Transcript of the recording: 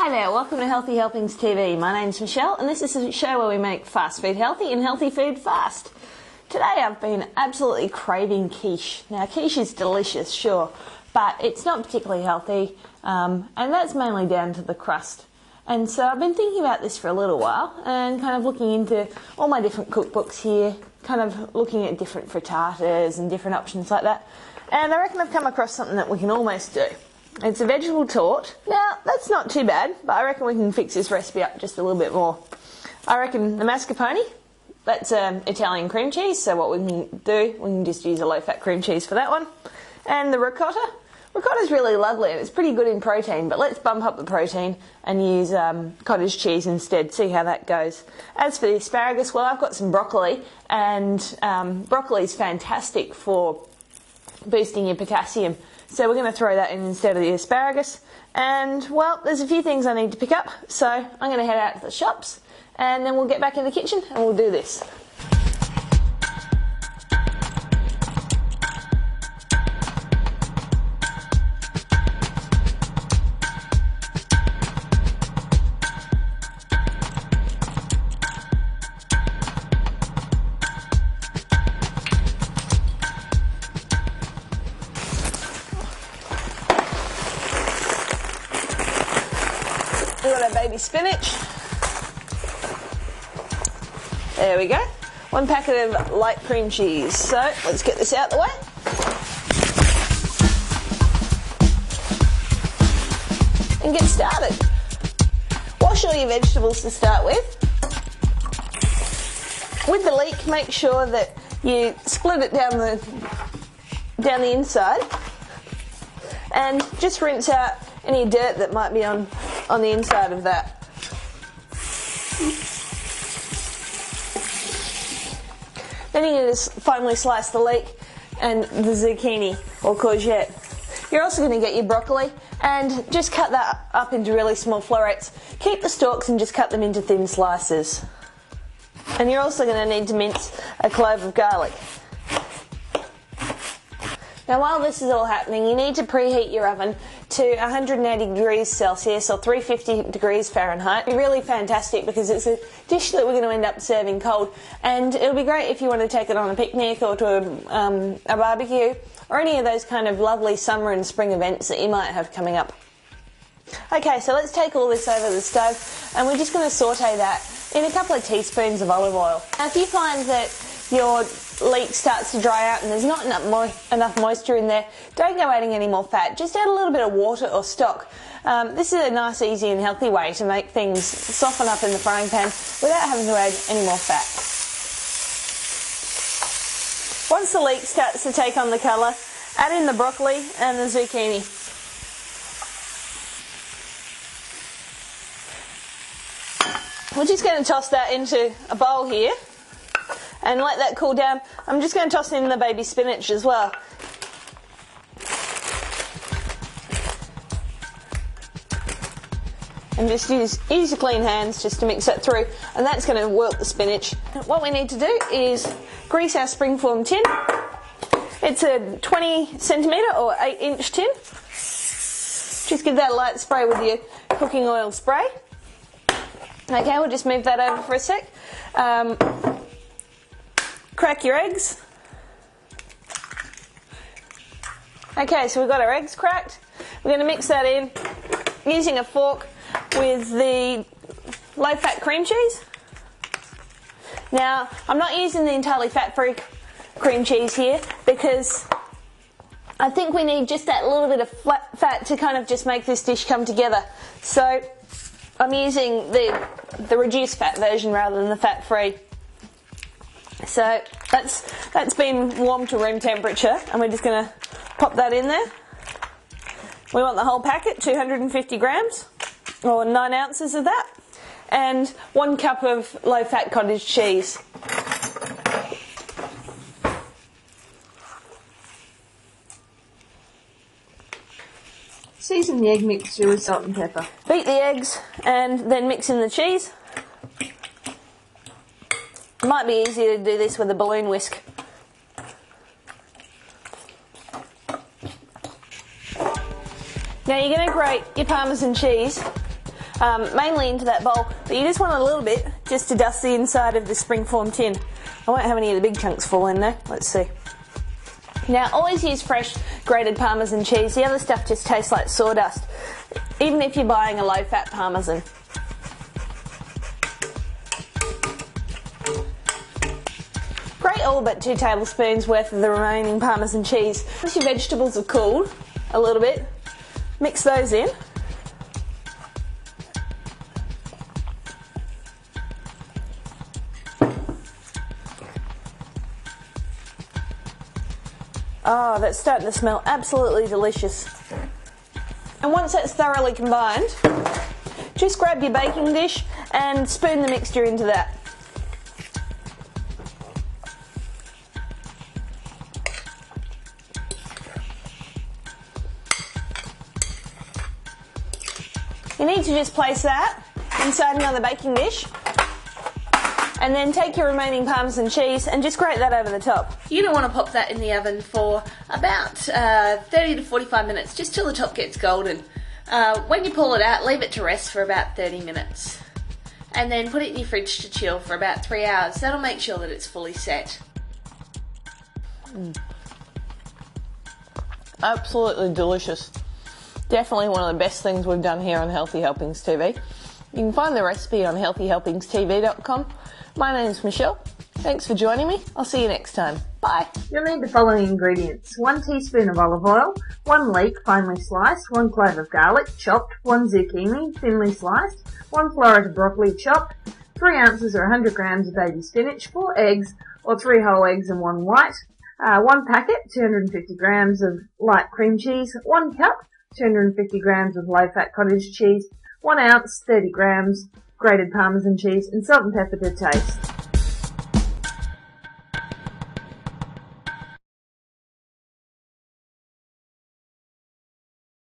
Hi there, welcome to Healthy Helpings TV. My name's Michelle and this is a show where we make fast food healthy and healthy food fast. Today I've been absolutely craving quiche. Now quiche is delicious, sure, but it's not particularly healthy and that's mainly down to the crust. And so I've been thinking about this for a little while and kind of looking into all my different cookbooks here, kind of looking at different frittatas and different options like that. And I reckon I've come across something that we can almost do. It's a vegetable torte. Now, that's not too bad, but I reckon we can fix this recipe up just a little bit more. I reckon the mascarpone, that's Italian cream cheese, so what we can do, we can just use a low-fat cream cheese for that one. And the ricotta. Ricotta's really lovely and it's pretty good in protein, but let's bump up the protein and use cottage cheese instead, see how that goes. As for the asparagus, well, I've got some broccoli, and broccoli is fantastic for boosting your potassium. So we're going to throw that in instead of the asparagus. And, well, there's a few things I need to pick up, so I'm going to head out to the shops, and then we'll get back in the kitchen and we'll do this. We've got our baby spinach. There we go. 1 packet of light cream cheese. So let's get this out the way. And get started. Wash all your vegetables to start with. With the leek, make sure that you split it down the inside. And just rinse out any dirt that might be on the inside of that. Then you're going to finely slice the leek and the zucchini or courgette. You're also going to get your broccoli and just cut that up into really small florets. Keep the stalks and just cut them into thin slices. And you're also going to need to mince a clove of garlic. Now while this is all happening, you need to preheat your oven to 180 degrees Celsius or 350 degrees Fahrenheit. It'll be really fantastic because it's a dish that we're going to end up serving cold, and it'll be great if you want to take it on a picnic or to a barbecue or any of those kind of lovely summer and spring events that you might have coming up. Okay, so let's take all this over the stove and we're just going to saute that in a couple of teaspoons of olive oil. Now if you find that your leek starts to dry out and there's not enough moisture in there, don't go adding any more fat. Just add a little bit of water or stock. This is a nice, easy and healthy way to make things soften up in the frying pan without having to add any more fat. Once the leek starts to take on the colour, add in the broccoli and the zucchini. We're just going to toss that into a bowl here and let that cool down. I'm just going to toss in the baby spinach as well. And just use your clean hands just to mix that through, and that's going to wilt the spinach. What we need to do is grease our springform tin. It's a 20 centimetre or 8-inch tin. Just give that a light spray with your cooking oil spray. Okay, we'll just move that over for a sec. Crack your eggs. Okay, so we've got our eggs cracked. We're going to mix that in using a fork with the low-fat cream cheese. Now, I'm not using the entirely fat-free cream cheese here because I think we need just that little bit of fat to kind of just make this dish come together. So I'm using the reduced fat version rather than the fat-free. So that's been warmed to room temperature, and we're just going to pop that in there. We want the whole packet, 250 grams, or 9 ounces of that, and 1 cup of low-fat cottage cheese. Season the egg mixture with salt and pepper. Beat the eggs and then mix in the cheese. It might be easier to do this with a balloon whisk. Now you're going to grate your Parmesan cheese mainly into that bowl, but you just want a little bit just to dust the inside of the springform tin. I won't have any of the big chunks fall in there. Let's see. Now, always use fresh grated Parmesan cheese. The other stuff just tastes like sawdust, even if you're buying a low-fat Parmesan. Grate all but 2 tablespoons worth of the remaining Parmesan cheese. Once your vegetables have cooled a little bit, mix those in. Oh, that's starting to smell absolutely delicious. And once that's thoroughly combined, just grab your baking dish and spoon the mixture into that. You need to just place that inside another baking dish, and then take your remaining Parmesan cheese and just grate that over the top. You don't want to pop that in the oven for about 30 to 45 minutes, just till the top gets golden. When you pull it out, leave it to rest for about 30 minutes. And then put it in your fridge to chill for about 3 hours. That'll make sure that it's fully set. Absolutely delicious. Definitely one of the best things we've done here on Healthy Helpings TV. You can find the recipe on healthyhelpingstv.com. My name's Michelle. Thanks for joining me. I'll see you next time. Bye. You'll need the following ingredients: 1 teaspoon of olive oil, 1 leek finely sliced, 1 clove of garlic chopped, 1 zucchini thinly sliced, 1 floret of broccoli chopped, 3 ounces or 100 grams of baby spinach, 4 eggs or 3 whole eggs and 1 white, 1 packet, 250 grams of light cream cheese, 1 cup, 250 grams of low-fat cottage cheese, 1 ounce, 30 grams grated Parmesan cheese, and salt and pepper to taste.